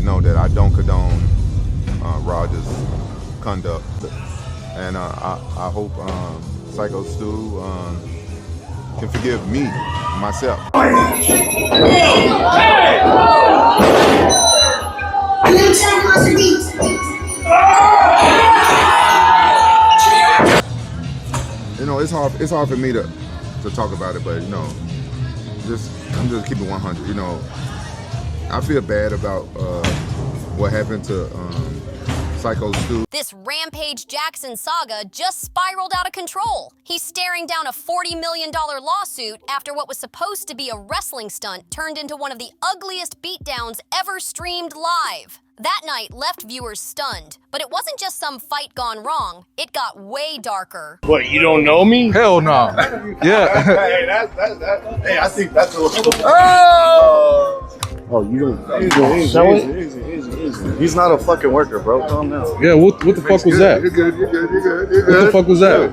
to know that I don't condone Rogers' conduct, and I hope Psycho Stu can forgive me, myself. You know, it's hard for me to talk about it, but you know, I'm just keeping 100. You know, I feel bad about what happened to Psycho Stu. This Rampage Jackson saga just spiraled out of control. He's staring down a $40 million lawsuit after what was supposed to be a wrestling stunt turned into one of the ugliest beatdowns ever streamed live. That night left viewers stunned, but it wasn't just some fight gone wrong. It got way darker. What, you don't know me? Hell no. Yeah. Hey, hey, I think that's a little... Oh, you don't sell it? He's not a fucking worker, bro. Calm down. Yeah, what the fuck was that? You're good. What the fuck was that?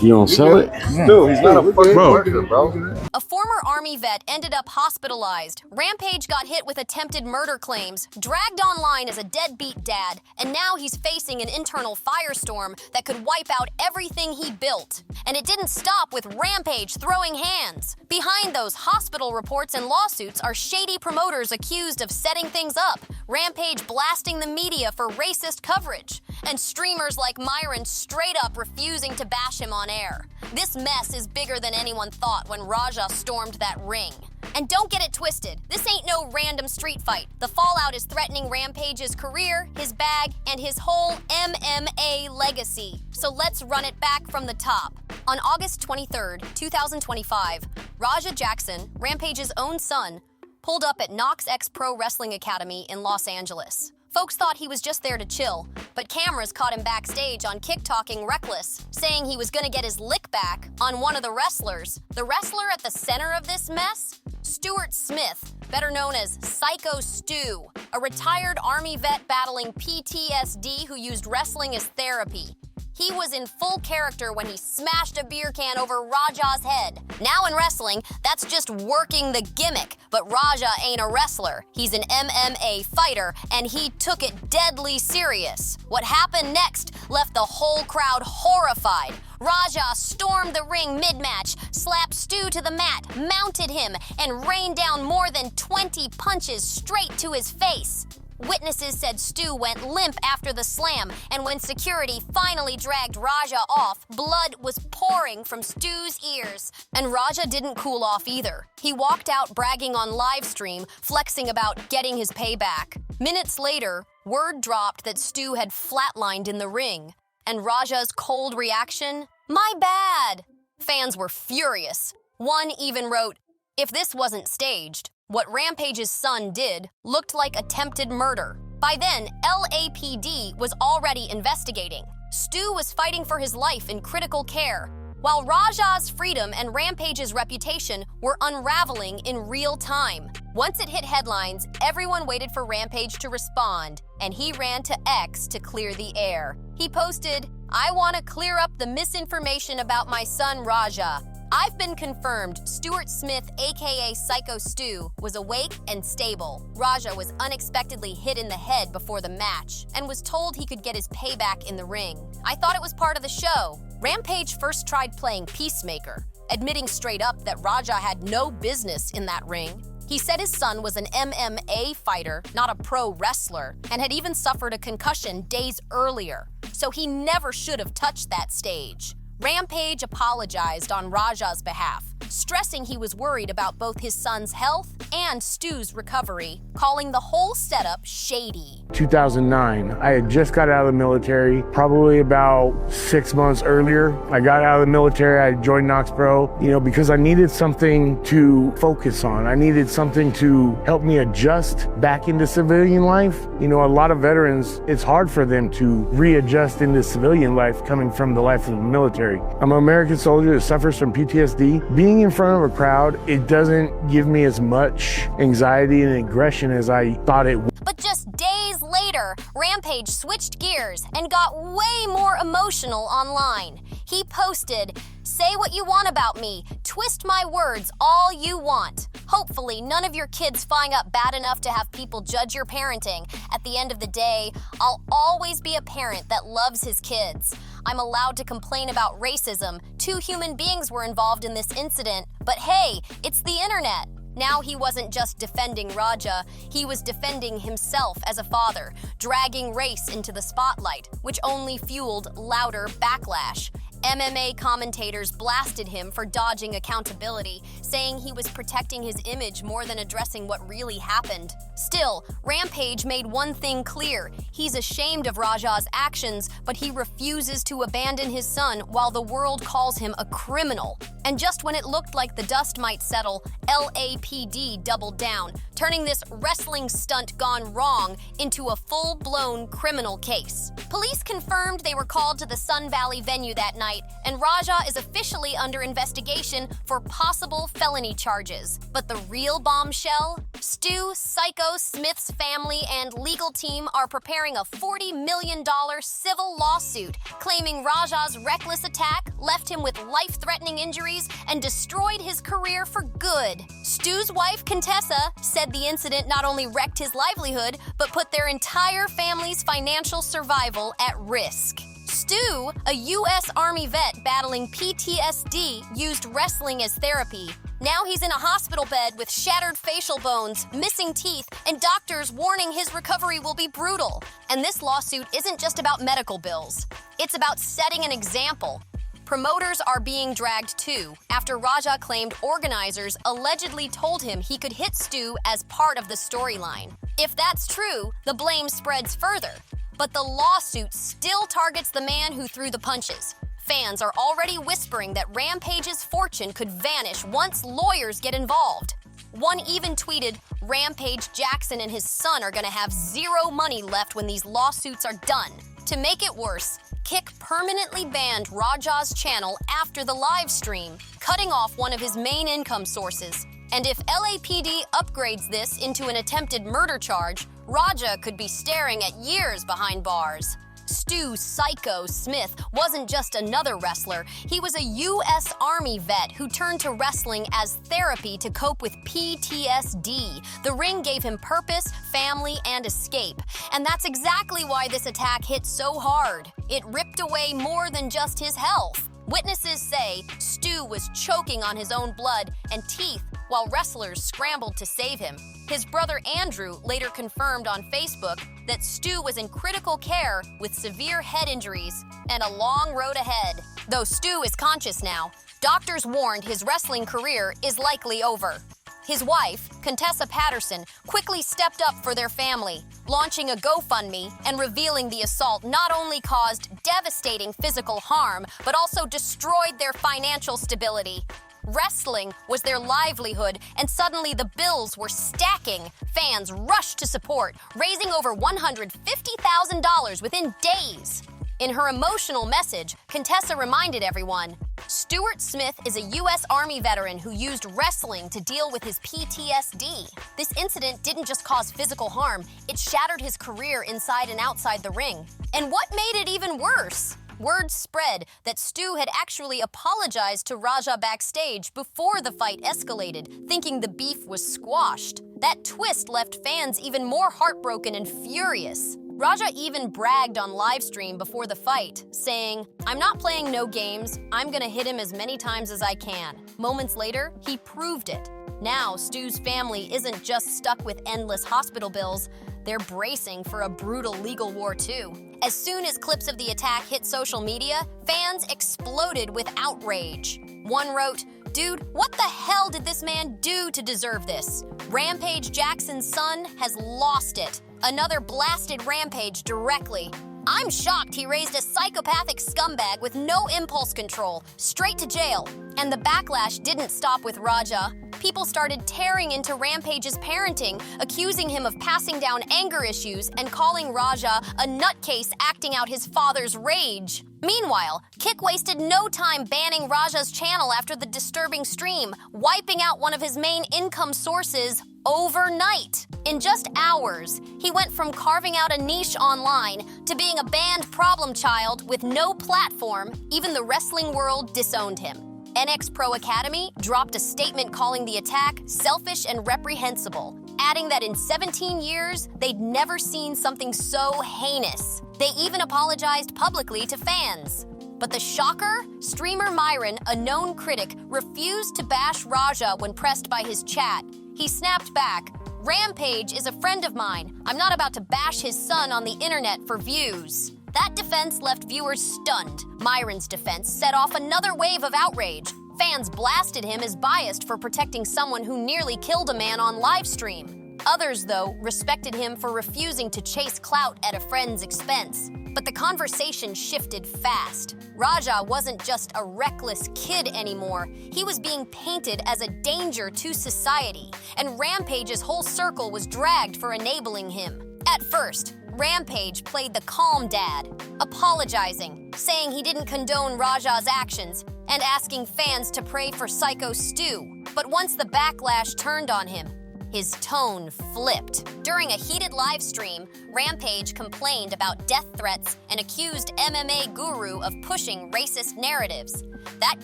You don't sell it? Dude, he's not a fucking worker, bro. A former Army vet ended up hospitalized. Rampage got hit with attempted murder claims, dragged online as a deadbeat dad, and now he's facing an internal firestorm that could wipe out everything he built. And it didn't stop with Rampage throwing hands. Behind those hospital reports and lawsuits are shady promoters accused of setting things up, Rampage blasting the media for racist coverage, and streamers like Myron straight up refusing to bash him on air. This mess is bigger than anyone thought when Raja stormed that ring. And don't get it twisted, this ain't no random street fight. The fallout is threatening Rampage's career, his bag, and his whole MMA legacy. So let's run it back from the top. On August 23rd, 2025, Raja Jackson, Rampage's own son, pulled up at Knox X Pro Wrestling Academy in Los Angeles. Folks thought he was just there to chill, but cameras caught him backstage on Kick Talking Reckless, saying he was gonna get his lick back on one of the wrestlers. The wrestler at the center of this mess? Stuart Smith, better known as Psycho Stu, a retired Army vet battling PTSD who used wrestling as therapy. He was in full character when he smashed a beer can over Raja's head. Now in wrestling, that's just working the gimmick, but Raja ain't a wrestler. He's an MMA fighter, and he took it deadly serious. What happened next left the whole crowd horrified. Raja stormed the ring mid-match, slapped Stu to the mat, mounted him, and rained down more than 20 punches straight to his face. Witnesses said Stu went limp after the slam, and when security finally dragged Raja off, blood was pouring from Stu's ears. And Raja didn't cool off either. He walked out bragging on livestream, flexing about getting his payback. Minutes later, word dropped that Stu had flatlined in the ring. And Raja's cold reaction? My bad! Fans were furious. One even wrote, "If this wasn't staged, what Rampage's son did looked like attempted murder." By then, LAPD was already investigating. Stu was fighting for his life in critical care, while Raja's freedom and Rampage's reputation were unraveling in real time. Once it hit headlines, everyone waited for Rampage to respond, and he ran to X to clear the air. He posted, "I want to clear up the misinformation about my son Raja. I've been confirmed Stuart Smith, aka Psycho Stu, was awake and stable. Raja was unexpectedly hit in the head before the match and was told he could get his payback in the ring. I thought it was part of the show." Rampage first tried playing peacemaker, admitting straight up that Raja had no business in that ring. He said his son was an MMA fighter, not a pro wrestler, and had even suffered a concussion days earlier, so he never should have touched that stage. Rampage apologized on Raja's behalf, stressing he was worried about both his son's health and Stu's recovery, calling the whole setup shady. 2009, I had just got out of the military, probably about 6 months earlier. I got out of the military, I joined Knox Pro, because I needed something to focus on. I needed something to help me adjust back into civilian life. A lot of veterans, it's hard for them to readjust into civilian life coming from the life of the military. I'm an American soldier that suffers from PTSD. Being in front of a crowd, it doesn't give me as much anxiety and aggression as I thought it would. But just days later, Rampage switched gears and got way more emotional online. He posted, "Say what you want about me, twist my words all you want. Hopefully, none of your kids flying up bad enough to have people judge your parenting. At the end of the day, I'll always be a parent that loves his kids. I'm allowed to complain about racism. 2 human beings were involved in this incident, but hey, it's the internet. Now he wasn't just defending Raja, he was defending himself as a father, dragging race into the spotlight, which only fueled louder backlash. MMA commentators blasted him for dodging accountability, saying he was protecting his image more than addressing what really happened. Still, Rampage made one thing clear. He's ashamed of Raja's actions, but he refuses to abandon his son while the world calls him a criminal. And just when it looked like the dust might settle, LAPD doubled down, turning this wrestling stunt gone wrong into a full-blown criminal case. Police confirmed they were called to the Sun Valley venue that night, and Raja is officially under investigation for possible felony charges. But the real bombshell? Stu Psycho Smith's family and legal team are preparing a $40 million civil lawsuit, claiming Raja's reckless attack left him with life-threatening injuries and destroyed his career for good. Stu's wife, Contessa, said the incident not only wrecked his livelihood, but put their entire family's financial survival at risk. Stu, a U.S. Army vet battling PTSD, used wrestling as therapy. Now he's in a hospital bed with shattered facial bones, missing teeth, and doctors warning his recovery will be brutal. And this lawsuit isn't just about medical bills. It's about setting an example. Promoters are being dragged too, after Raja claimed organizers allegedly told him he could hit Stu as part of the storyline. If that's true, the blame spreads further. But the lawsuit still targets the man who threw the punches. Fans are already whispering that Rampage's fortune could vanish once lawyers get involved. One even tweeted, Rampage Jackson and his son are gonna have zero money left when these lawsuits are done. To make it worse, Kick permanently banned Raja's channel after the live stream, cutting off one of his main income sources. And if LAPD upgrades this into an attempted murder charge, Raja could be staring at years behind bars. Stu Psycho Smith wasn't just another wrestler, he was a U.S. Army vet who turned to wrestling as therapy to cope with PTSD. The ring gave him purpose, family, and escape. And that's exactly why this attack hit so hard. It ripped away more than just his health. Witnesses say Stu was choking on his own blood and teeth while wrestlers scrambled to save him. His brother Andrew later confirmed on Facebook that Stu was in critical care with severe head injuries and a long road ahead. Though Stu is conscious now, doctors warned his wrestling career is likely over. His wife, Contessa Patterson, quickly stepped up for their family, launching a GoFundMe and revealing the assault not only caused devastating physical harm, but also destroyed their financial stability. Wrestling was their livelihood, and suddenly the bills were stacking. Fans rushed to support, raising over $150,000 within days. In her emotional message, Contessa reminded everyone, Stuart Smith is a U.S. Army veteran who used wrestling to deal with his PTSD. This incident didn't just cause physical harm, it shattered his career inside and outside the ring. And what made it even worse? Word spread that Stu had actually apologized to Raja backstage before the fight escalated, thinking the beef was squashed. That twist left fans even more heartbroken and furious. Raja even bragged on livestream before the fight, saying, I'm not playing no games, I'm gonna hit him as many times as I can. Moments later, he proved it. Now, Stu's family isn't just stuck with endless hospital bills, they're bracing for a brutal legal war too. As soon as clips of the attack hit social media, fans exploded with outrage. One wrote, Dude, what the hell did this man do to deserve this? Rampage Jackson's son has lost it. Another blasted Rampage directly. I'm shocked he raised a psychopathic scumbag with no impulse control, straight to jail. And the backlash didn't stop with Raja. People started tearing into Rampage's parenting, accusing him of passing down anger issues and calling Raja a nutcase acting out his father's rage. Meanwhile, Kick wasted no time banning Raja's channel after the disturbing stream, wiping out one of his main income sources overnight. In just hours, he went from carving out a niche online to being a banned problem child with no platform. Even the wrestling world disowned him. NX Pro Academy dropped a statement calling the attack selfish and reprehensible, adding that in 17 years, they'd never seen something so heinous. They even apologized publicly to fans. But the shocker? Streamer Myron, a known critic, refused to bash Raja when pressed by his chat. He snapped back, "Rampage is a friend of mine. I'm not about to bash his son on the internet for views." That defense left viewers stunned. Myron's defense set off another wave of outrage. Fans blasted him as biased for protecting someone who nearly killed a man on livestream. Others, though, respected him for refusing to chase clout at a friend's expense. But the conversation shifted fast. Raja wasn't just a reckless kid anymore. He was being painted as a danger to society, and Rampage's whole circle was dragged for enabling him. At first, Rampage played the calm dad, apologizing, saying he didn't condone Raja's actions, and asking fans to pray for Psycho Stu. But once the backlash turned on him, his tone flipped. During a heated live stream, Rampage complained about death threats and accused MMA Guru of pushing racist narratives. That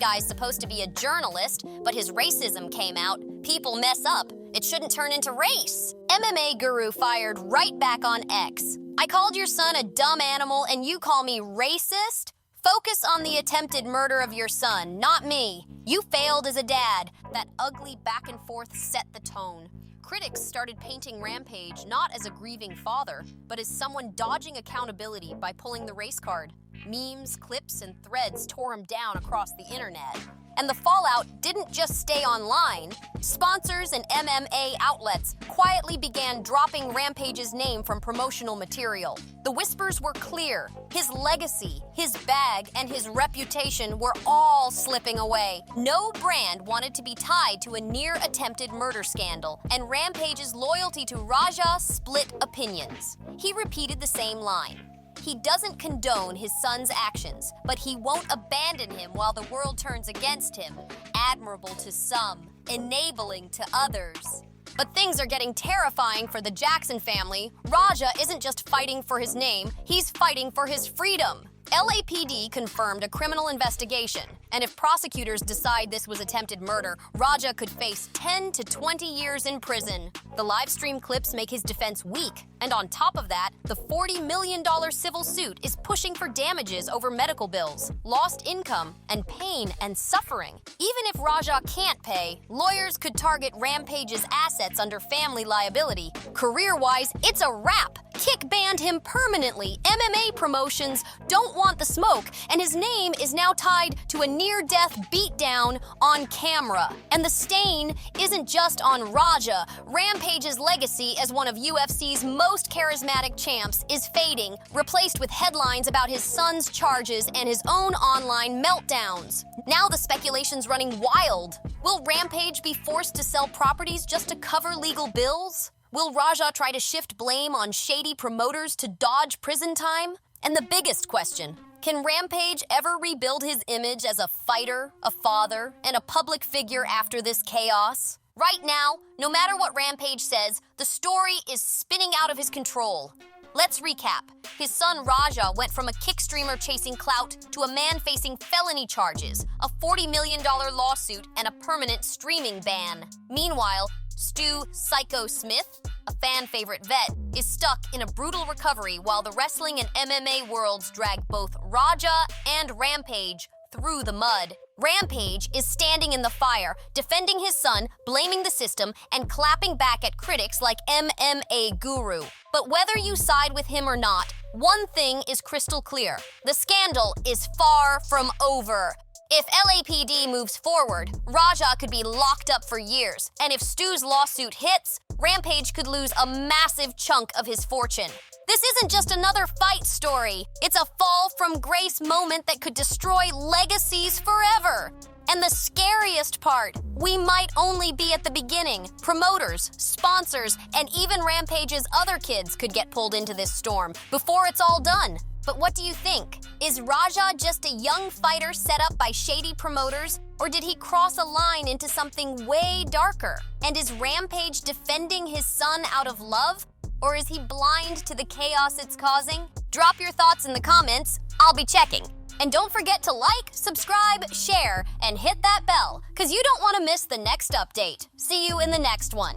guy's supposed to be a journalist, but his racism came out. People mess up. It shouldn't turn into race. MMA Guru fired right back on X. "I called your son a dumb animal and you call me racist? Focus on the attempted murder of your son, not me. You failed as a dad." That ugly back and forth set the tone. Critics started painting Rampage not as a grieving father, but as someone dodging accountability by pulling the race card. Memes, clips, and threads tore him down across the internet. And the fallout didn't just stay online. Sponsors and MMA outlets quietly began dropping Rampage's name from promotional material. The whispers were clear. His legacy, his bag, and his reputation were all slipping away. No brand wanted to be tied to a near-attempted murder scandal, and Rampage's loyalty to Raja split opinions. He repeated the same line. He doesn't condone his son's actions, but he won't abandon him while the world turns against him. Admirable to some, enabling to others. But things are getting terrifying for the Jackson family. Raja isn't just fighting for his name, he's fighting for his freedom. LAPD confirmed a criminal investigation, and if prosecutors decide this was attempted murder, Raja could face 10 to 20 years in prison. The live stream clips make his defense weak, and on top of that, the $40 million civil suit is pushing for damages over medical bills, lost income, and pain and suffering. Even if Raja can't pay, lawyers could target Rampage's assets under family liability. Career-wise, it's a wrap. Kick banned him permanently. MMA promotions don't want the smoke, and his name is now tied to a near-death beatdown on camera. And the stain isn't just on Raja. Rampage's legacy as one of UFC's most charismatic champs is fading, replaced with headlines about his son's charges and his own online meltdowns. Now the speculation's running wild. Will Rampage be forced to sell properties just to cover legal bills? Will Raja try to shift blame on shady promoters to dodge prison time? And the biggest question, can Rampage ever rebuild his image as a fighter, a father, and a public figure after this chaos? Right now, no matter what Rampage says, the story is spinning out of his control. Let's recap. His son Raja went from a kick streamer chasing clout to a man facing felony charges, a $40 million lawsuit, and a permanent streaming ban. Meanwhile, Stu Psycho Smith, a fan-favorite vet, is stuck in a brutal recovery while the wrestling and MMA worlds drag both Raja and Rampage through the mud. Rampage is standing in the fire, defending his son, blaming the system, and clapping back at critics like MMA Guru. But whether you side with him or not, one thing is crystal clear. The scandal is far from over. If LAPD moves forward, Raja could be locked up for years, and if Stu's lawsuit hits, Rampage could lose a massive chunk of his fortune. This isn't just another fight story. It's a fall from grace moment that could destroy legacies forever. And the scariest part, we might only be at the beginning. Promoters, sponsors, and even Rampage's other kids could get pulled into this storm before it's all done. But what do you think? Is Raja just a young fighter set up by shady promoters, or did he cross a line into something way darker? And is Rampage defending his son out of love, or is he blind to the chaos it's causing? Drop your thoughts in the comments. I'll be checking. And don't forget to like, subscribe, share, and hit that bell, because you don't want to miss the next update. See you in the next one.